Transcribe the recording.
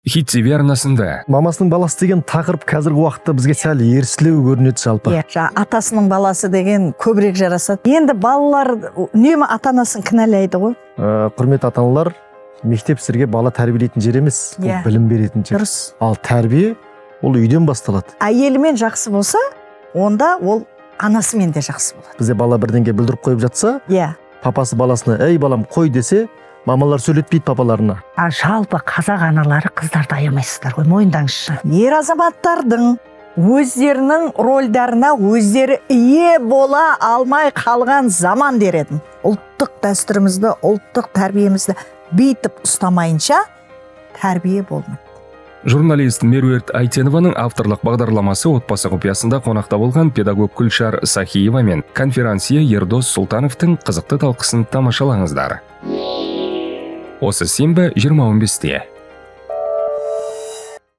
Хитсеви арнасында. Мамасының баласы деген тақырып қазіргі уақытта бізге сәл ерсілеу көрінеді жалпы. Атасының баласы деген көбірек жарасады. Енді балалар үнемі ата-анасын кінәлайды ғой. Құрметті ата-аналар, мектеп сіздерге бала тәрбиелейтін жер емес, бұл білім беретін жер. Дұрыс. Ал тәрбие ол үйден басталады. Әйелімен жақсы болса, онда ол анасымен де жақсы болады. Бізде бала бірдеңе бүлдіріп қойып жатса, папасы баласына «Ей балам, қой» десе, мамалар сөйлетпейді папаларына. Жалпы қазақ аналары қыздарды аямайсыздар ғой, мойындаңызшы. Ер азаматтардың өздерінің рөлдарына өздері ие бола алмай қалған заман дер едім. Ұлттық дәстүрімізді, ұлттық тәрбиемізді бүйтіп ұстамайынша тәрбие болмайды. Журналист Меруерт Айтенованың авторлық бағдарламасы отбасы құпиясында қонақта болған педагог Күлшар Сахиева мен конферансье Ердос Сұлтановтың қызықты талқысын тамашалаңыздар. Осы сенбі 20:15-те.